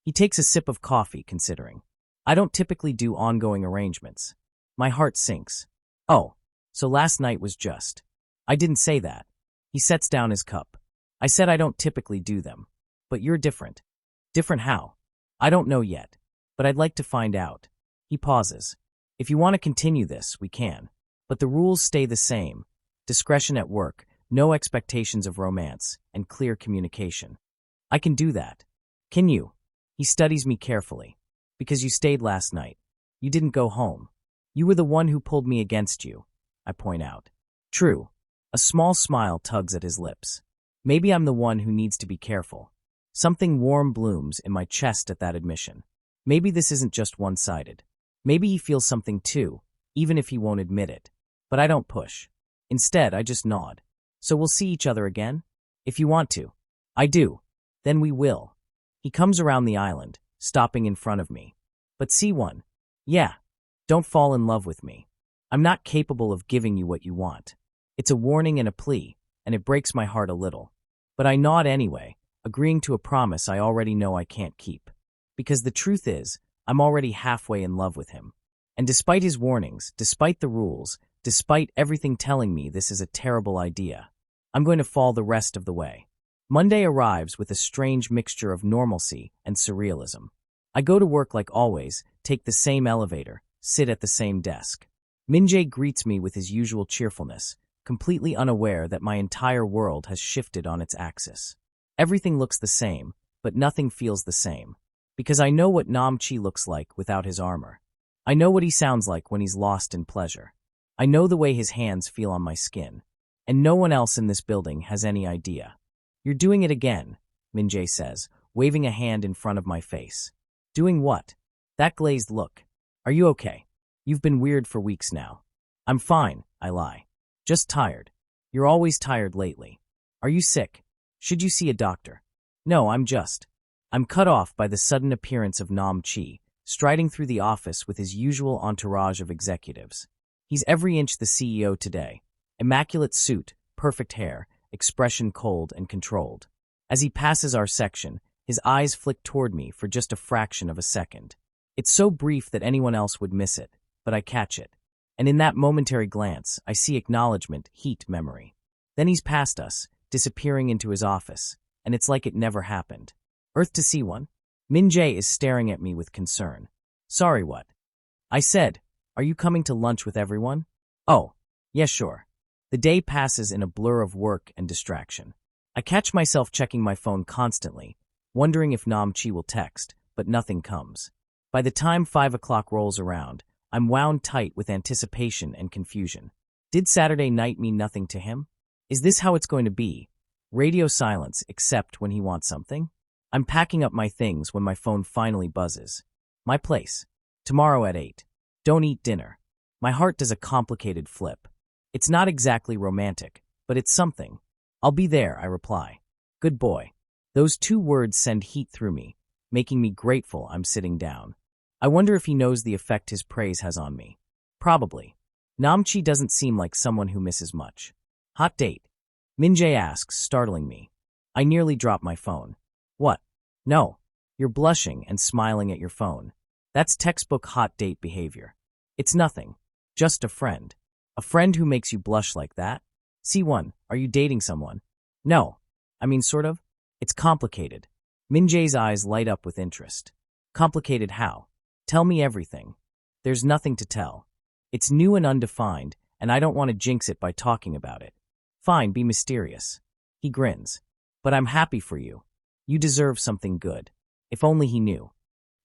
He takes a sip of coffee, considering. I don't typically do ongoing arrangements. My heart sinks. Oh, so last night was just. I didn't say that. He sets down his cup. I said I don't typically do them. But you're different. Different how? I don't know yet. But I'd like to find out. He pauses. If you want to continue this, we can. But the rules stay the same. Discretion at work, no expectations of romance, and clear communication. I can do that. Can you? He studies me carefully. Because you stayed last night. You didn't go home. You were the one who pulled me against you, I point out. True. A small smile tugs at his lips. Maybe I'm the one who needs to be careful. Something warm blooms in my chest at that admission. Maybe this isn't just one-sided. Maybe he feels something too, even if he won't admit it. But I don't push. Instead, I just nod. So we'll see each other again? If you want to. I do. Then we will. He comes around the island, stopping in front of me. But C1. Yeah. Don't fall in love with me. I'm not capable of giving you what you want. It's a warning and a plea, and it breaks my heart a little. But I nod anyway, agreeing to a promise I already know I can't keep. Because the truth is, I'm already halfway in love with him. And despite his warnings, despite the rules, despite everything telling me this is a terrible idea, I'm going to fall the rest of the way. Monday arrives with a strange mixture of normalcy and surrealism. I go to work like always, take the same elevator, sit at the same desk. Min-jae greets me with his usual cheerfulness, completely unaware that my entire world has shifted on its axis. Everything looks the same, but nothing feels the same. Because I know what Nam-chi looks like without his armor. I know what he sounds like when he's lost in pleasure. I know the way his hands feel on my skin. And no one else in this building has any idea. You're doing it again, Min-jae says, waving a hand in front of my face. Doing what? That glazed look. Are you okay? You've been weird for weeks now. I'm fine, I lie. Just tired. You're always tired lately. Are you sick? Should you see a doctor? No, I'm cut off by the sudden appearance of Nam-chi, striding through the office with his usual entourage of executives. He's every inch the CEO today. Immaculate suit, perfect hair, expression cold and controlled. As he passes our section, his eyes flick toward me for just a fraction of a second. It's so brief that anyone else would miss it, but I catch it. And in that momentary glance, I see acknowledgement, heat, memory. Then he's past us, disappearing into his office, and it's like it never happened. Earth to C1? Min-jae is staring at me with concern. Sorry, what? I said, are you coming to lunch with everyone? Oh, yeah, sure. The day passes in a blur of work and distraction. I catch myself checking my phone constantly, wondering if Nam-chi will text, but nothing comes. By the time 5 o'clock rolls around, I'm wound tight with anticipation and confusion. Did Saturday night mean nothing to him? Is this how it's going to be? Radio silence except when he wants something? I'm packing up my things when my phone finally buzzes. My place. Tomorrow at 8. Don't eat dinner. My heart does a complicated flip. It's not exactly romantic, but it's something. I'll be there, I reply. Good boy. Those 2 words send heat through me, making me grateful I'm sitting down. I wonder if he knows the effect his praise has on me. Probably. Nam-chi doesn't seem like someone who misses much. Hot date? Min-jae asks, startling me. I nearly drop my phone. What? No. You're blushing and smiling at your phone. That's textbook hot date behavior. It's nothing. Just a friend. A friend who makes you blush like that? C1, are you dating someone? No. I mean, sort of. It's complicated. Min-jae's eyes light up with interest. Complicated how? Tell me everything. There's nothing to tell. It's new and undefined, and I don't want to jinx it by talking about it. Fine, be mysterious. He grins. But I'm happy for you. You deserve something good. If only he knew.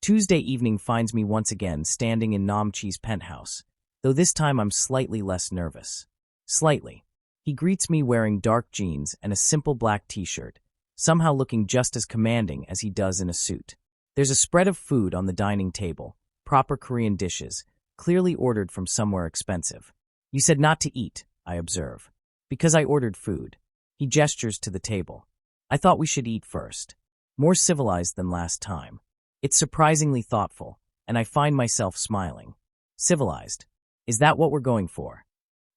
Tuesday evening finds me once again standing in Nam-chi's penthouse, though this time I'm slightly less nervous. Slightly. He greets me wearing dark jeans and a simple black t-shirt, somehow looking just as commanding as he does in a suit. There's a spread of food on the dining table, proper Korean dishes, clearly ordered from somewhere expensive. You said not to eat, I observe. Because I ordered food. He gestures to the table. I thought we should eat first. More civilized than last time. It's surprisingly thoughtful, and I find myself smiling. Civilized. Is that what we're going for?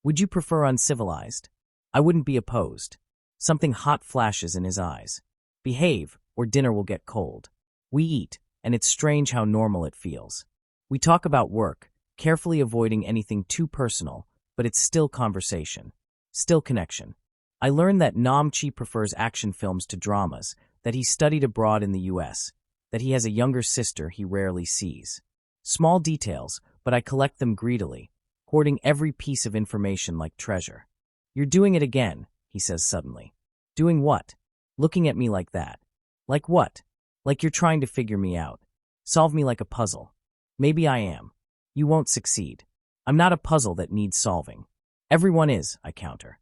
Would you prefer uncivilized? I wouldn't be opposed. Something hot flashes in his eyes. Behave, or dinner will get cold. We eat, and it's strange how normal it feels. We talk about work, carefully avoiding anything too personal, but it's still conversation, still connection. I learned that Namchi prefers action films to dramas, that he studied abroad in the US, that he has a younger sister he rarely sees. Small details, but I collect them greedily, hoarding every piece of information like treasure. "You're doing it again," he says suddenly. "Doing what?" Looking at me like that. "Like what?" "Like you're trying to figure me out. Solve me like a puzzle." "Maybe I am. You won't succeed. I'm not a puzzle that needs solving." "Everyone is," I counter.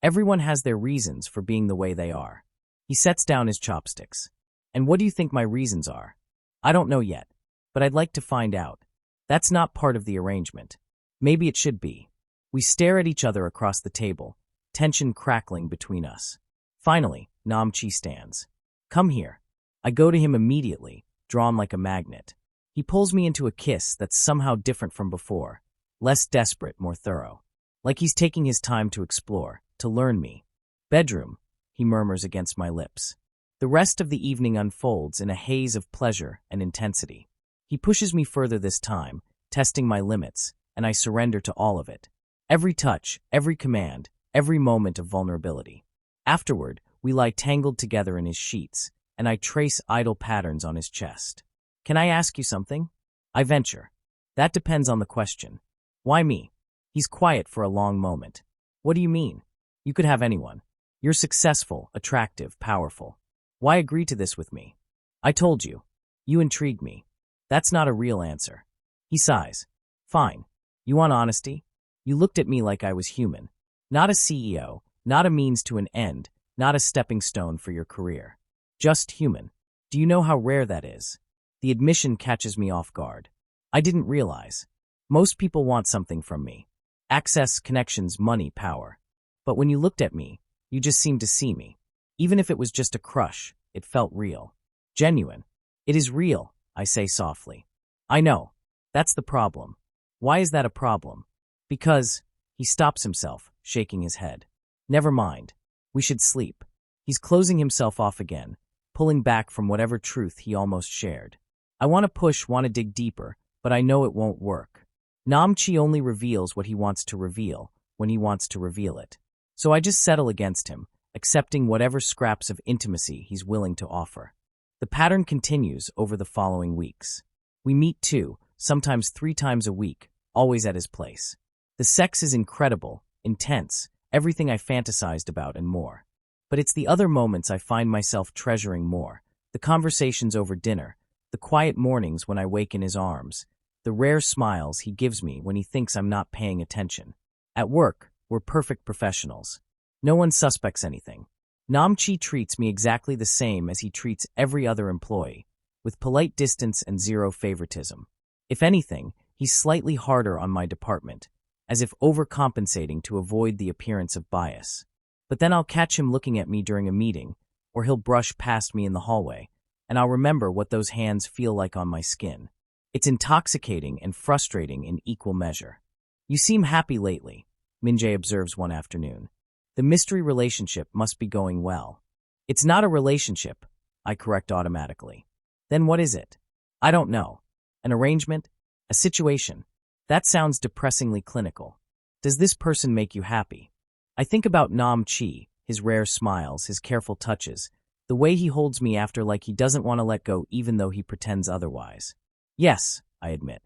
"Everyone has their reasons for being the way they are." He sets down his chopsticks. "And what do you think my reasons are?" "I don't know yet, but I'd like to find out." "That's not part of the arrangement." "Maybe it should be." We stare at each other across the table, tension crackling between us. Finally, Namchi stands. "Come here." I go to him immediately, drawn like a magnet. He pulls me into a kiss that's somehow different from before, less desperate, more thorough. Like he's taking his time to explore, to learn me. "Bedroom," he murmurs against my lips. The rest of the evening unfolds in a haze of pleasure and intensity. He pushes me further this time, testing my limits, and I surrender to all of it. Every touch, every command, every moment of vulnerability. Afterward, we lie tangled together in his sheets, and I trace idle patterns on his chest. "Can I ask you something?" I venture. "That depends on the question." "Why me?" He's quiet for a long moment. "What do you mean?" "You could have anyone. You're successful, attractive, powerful. Why agree to this with me?" "I told you. You intrigue me." "That's not a real answer." He sighs. "Fine. You want honesty?" You looked at me like I was human. Not a CEO, not a means to an end, not a stepping stone for your career. Just human. Do you know how rare that is? The admission catches me off guard. I didn't realize. Most people want something from me. Access, connections, money, power. But when you looked at me, you just seemed to see me. Even if it was just a crush, it felt real. Genuine. "It is real," I say softly. "I know. That's the problem." "Why is that a problem?" "Because—" He stops himself, shaking his head. "Never mind. We should sleep." He's closing himself off again, pulling back from whatever truth he almost shared. I want to push, want to dig deeper, but I know it won't work. Namchi only reveals what he wants to reveal, when he wants to reveal it. So I just settle against him, accepting whatever scraps of intimacy he's willing to offer. The pattern continues over the following weeks. We meet 2, sometimes 3 times a week, always at his place. The sex is incredible, intense, everything I fantasized about and more. But it's the other moments I find myself treasuring more. The conversations over dinner, the quiet mornings when I wake in his arms, the rare smiles he gives me when he thinks I'm not paying attention. At work, we're perfect professionals. No one suspects anything. Namchi treats me exactly the same as he treats every other employee, with polite distance and zero favoritism. If anything, he's slightly harder on my department, as if overcompensating to avoid the appearance of bias. But then I'll catch him looking at me during a meeting, or he'll brush past me in the hallway, and I'll remember what those hands feel like on my skin. It's intoxicating and frustrating in equal measure. "You seem happy lately," Minjae observes one afternoon. "The mystery relationship must be going well." "It's not a relationship," I correct automatically. "Then what is it?" "I don't know. An arrangement? A situation?" That sounds depressingly clinical. Does this person make you happy? I think about Namchi, his rare smiles, his careful touches, the way he holds me after like he doesn't want to let go even though he pretends otherwise. "Yes," I admit.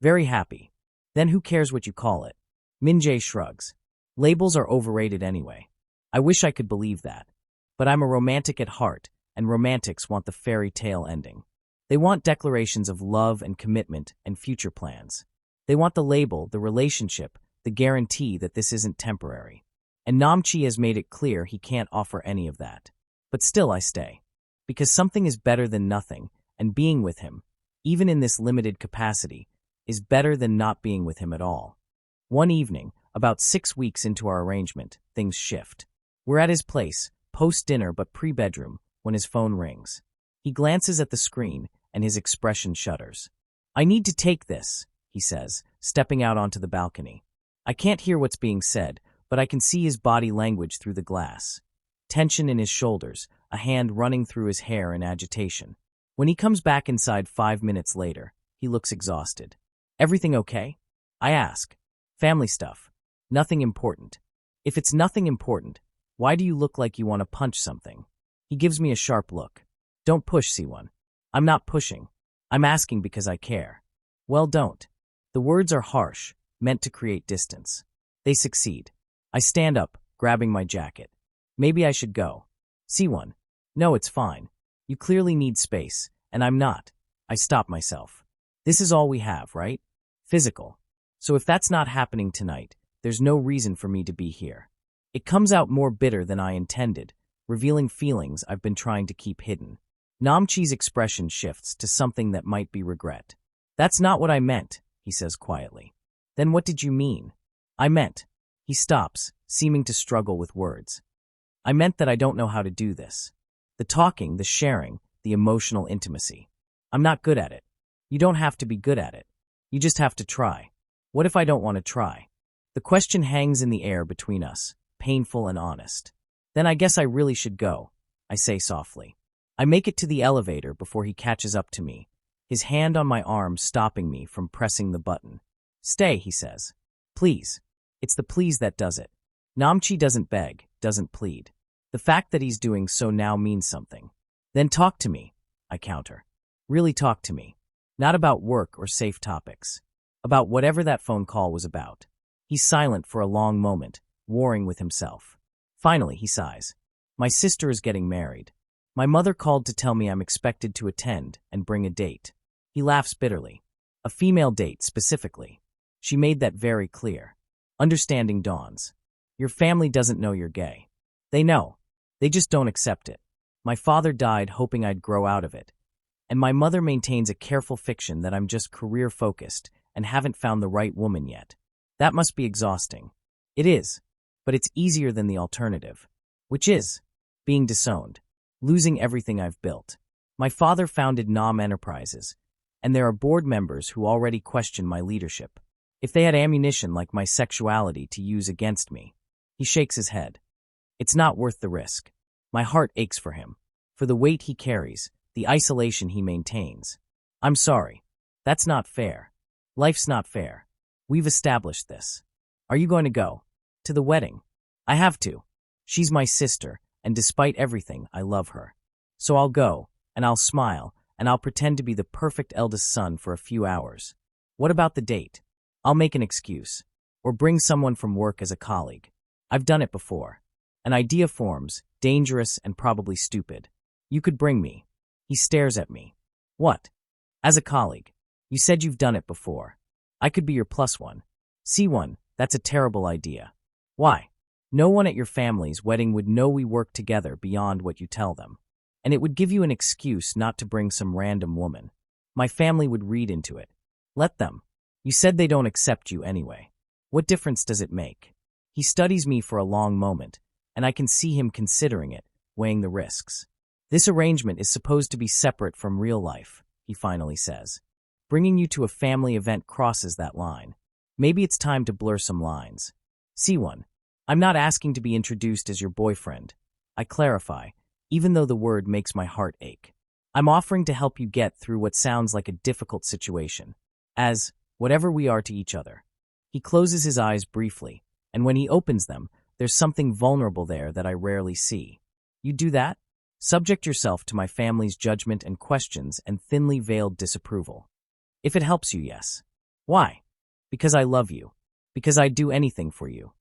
"Very happy." "Then who cares what you call it?" Minjae shrugs. "Labels are overrated anyway." I wish I could believe that. But I'm a romantic at heart, and romantics want the fairy tale ending. They want declarations of love and commitment and future plans. They want the label, the relationship, the guarantee that this isn't temporary. And Namchi has made it clear he can't offer any of that. But still I stay. Because something is better than nothing, and being with him, even in this limited capacity, is better than not being with him at all. One evening, about 6 weeks into our arrangement, things shift. We're at his place, post-dinner but pre-bedroom, when his phone rings. He glances at the screen, and his expression shudders. "I need to take this," he says, stepping out onto the balcony. I can't hear what's being said, but I can see his body language through the glass. Tension in his shoulders, a hand running through his hair in agitation. When he comes back inside 5 minutes later, he looks exhausted. Everything okay? I ask. Family stuff. Nothing important. If it's nothing important, why do you look like you want to punch something? He gives me a sharp look. Don't push, C1. I'm not pushing. I'm asking because I care. Well, don't. The words are harsh, meant to create distance. They succeed. I stand up, grabbing my jacket. Maybe I should go. C1. No, it's fine. You clearly need space, and I'm not. I stop myself. This is all we have, right? Physical. So if that's not happening tonight, there's no reason for me to be here. It comes out more bitter than I intended, revealing feelings I've been trying to keep hidden. Namchi's expression shifts to something that might be regret. That's not what I meant, he says quietly. Then what did you mean? I meant. He stops, seeming to struggle with words. I meant that I don't know how to do this. The talking, the sharing, the emotional intimacy. I'm not good at it. You don't have to be good at it. You just have to try. What if I don't want to try? The question hangs in the air between us, painful and honest. Then I guess I really should go, I say softly. I make it to the elevator before he catches up to me, his hand on my arm stopping me from pressing the button. Stay, he says. Please. It's the please that does it. Namchi doesn't beg, doesn't plead. The fact that he's doing so now means something. Then talk to me, I counter. Really talk to me. Not about work or safe topics. About whatever that phone call was about. He's silent for a long moment, warring with himself. Finally, he sighs. My sister is getting married. My mother called to tell me I'm expected to attend and bring a date. He laughs bitterly. A female date, specifically. She made that very clear. Understanding dawns. Your family doesn't know you're gay. They know. They just don't accept it. My father died hoping I'd grow out of it. And my mother maintains a careful fiction that I'm just career-focused and haven't found the right woman yet. That must be exhausting. It is. But it's easier than the alternative. Which is being disowned. Losing everything I've built. My father founded Nam Enterprises, and there are board members who already question my leadership. If they had ammunition like my sexuality to use against me. He shakes his head. It's not worth the risk. My heart aches for him. For the weight he carries, the isolation he maintains. I'm sorry. That's not fair. Life's not fair. We've established this. Are you going to go? To the wedding? I have to. She's my sister, and despite everything, I love her. So I'll go, and I'll smile, and I'll pretend to be the perfect eldest son for a few hours. What about the date? I'll make an excuse. Or bring someone from work as a colleague. I've done it before. An idea forms, dangerous and probably stupid. You could bring me. He stares at me. What? As a colleague. You said you've done it before. I could be your plus one. C1, that's a terrible idea. Why? No one at your family's wedding would know we work together beyond what you tell them. And it would give you an excuse not to bring some random woman. My family would read into it. Let them. You said they don't accept you anyway. What difference does it make? He studies me for a long moment, and I can see him considering it, weighing the risks. This arrangement is supposed to be separate from real life, he finally says. Bringing you to a family event crosses that line. Maybe it's time to blur some lines. C1. I'm not asking to be introduced as your boyfriend. I clarify, even though the word makes my heart ache. I'm offering to help you get through what sounds like a difficult situation. As, whatever we are to each other. He closes his eyes briefly, and when he opens them, there's something vulnerable there that I rarely see. You do that? Subject yourself to my family's judgment and questions and thinly veiled disapproval. If it helps you, yes. Why? Because I love you. Because I'd do anything for you.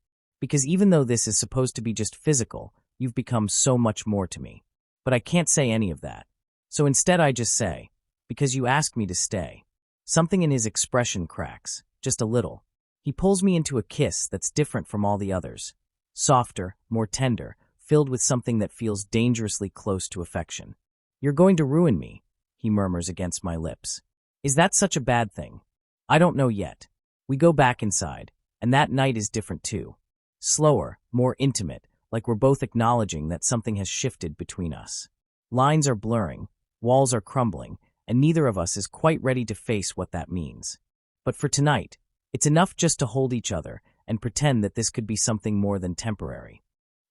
Because even though this is supposed to be just physical, you've become so much more to me. But I can't say any of that. So instead I just say, because you asked me to stay. Something in his expression cracks, just a little. He pulls me into a kiss that's different from all the others. Softer, more tender, filled with something that feels dangerously close to affection. You're going to ruin me, he murmurs against my lips. Is that such a bad thing? I don't know yet. We go back inside, and that night is different too. Slower, more intimate, like we're both acknowledging that something has shifted between us. Lines are blurring, walls are crumbling, and neither of us is quite ready to face what that means. But for tonight, it's enough just to hold each other and pretend that this could be something more than temporary.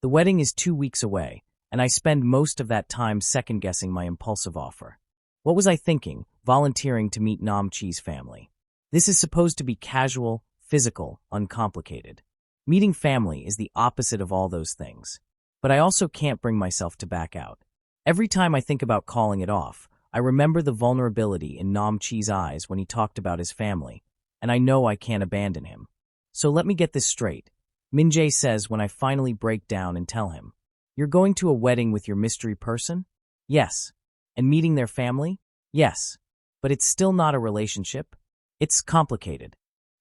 The wedding is 2 weeks away, and I spend most of that time second-guessing my impulsive offer. What was I thinking, volunteering to meet Namchi's family? This is supposed to be casual, physical, uncomplicated. Meeting family is the opposite of all those things. But I also can't bring myself to back out. Every time I think about calling it off, I remember the vulnerability in Namchi's eyes when he talked about his family, and I know I can't abandon him. So let me get this straight. Min-jae says when I finally break down and tell him, "You're going to a wedding with your mystery person?" "Yes." "And meeting their family?" "Yes." "But it's still not a relationship?" "It's complicated.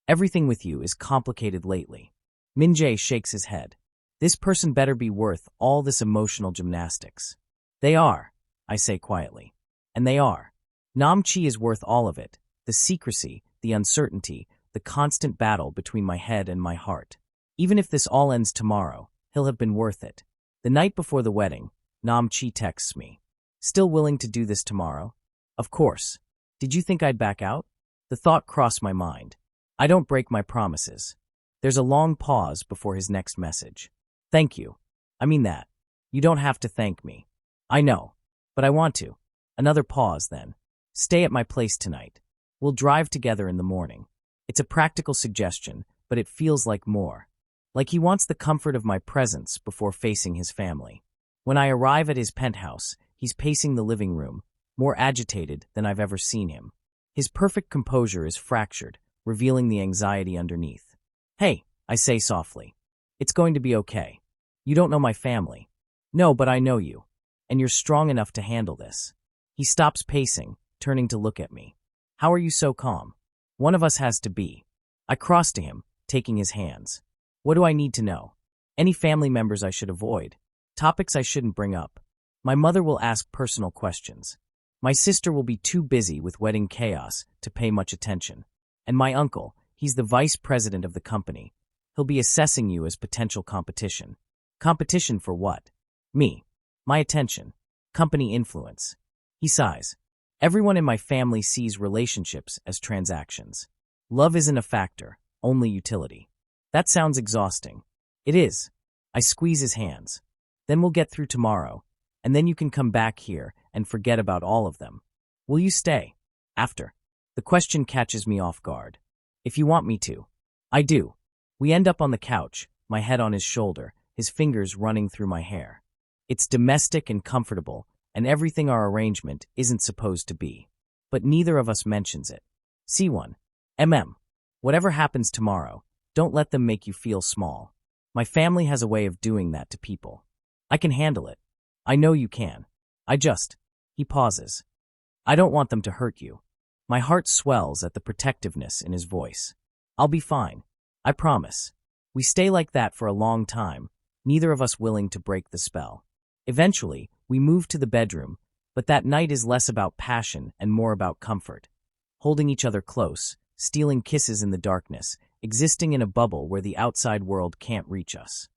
Everything with you is complicated lately." Min-jae shakes his head. "This person better be worth all this emotional gymnastics." "They are," I say quietly. "And they are. Namchi is worth all of it. The secrecy, the uncertainty, the constant battle between my head and my heart. Even if this all ends tomorrow, he'll have been worth it." The night before the wedding, Namchi texts me. "Still willing to do this tomorrow?" "Of course. Did you think I'd back out?" The thought crossed my mind. I don't break my promises. There's a long pause before his next message. "Thank you. I mean that. You don't have to thank me." "I know. But I want to." Another pause then. "Stay at my place tonight. We'll drive together in the morning." It's a practical suggestion, but it feels like more. Like he wants the comfort of my presence before facing his family. When I arrive at his penthouse, he's pacing the living room, more agitated than I've ever seen him. His perfect composure is fractured, revealing the anxiety underneath. "Hey," I say softly. "It's going to be okay. You don't know my family." "No, but I know you. And you're strong enough to handle this." He stops pacing, turning to look at me. "How are you so calm?" "One of us has to be." I cross to him, taking his hands. "What do I need to know? Any family members I should avoid? Topics I shouldn't bring up? My mother will ask personal questions. My sister will be too busy with wedding chaos to pay much attention. And my uncle, he's the vice president of the company. He'll be assessing you as potential competition." "Competition for what?" "Me. My attention. Company influence." He sighs. "Everyone in my family sees relationships as transactions. Love isn't a factor, only utility." That sounds exhausting. It is. I squeeze his hands. "Then we'll get through tomorrow, and then you can come back here and forget about all of them." "Will you stay?" "After." The question catches me off guard. "If you want me to." "I do." We end up on the couch, my head on his shoulder, his fingers running through my hair. It's domestic and comfortable, and everything our arrangement isn't supposed to be. But neither of us mentions it. C1. Whatever happens tomorrow, don't let them make you feel small. My family has a way of doing that to people. I can handle it. I know you can. He pauses. "I don't want them to hurt you." My heart swells at the protectiveness in his voice. "I'll be fine. I promise." We stay like that for a long time, neither of us willing to break the spell. Eventually, we move to the bedroom, but that night is less about passion and more about comfort. Holding each other close, stealing kisses in the darkness, existing in a bubble where the outside world can't reach us.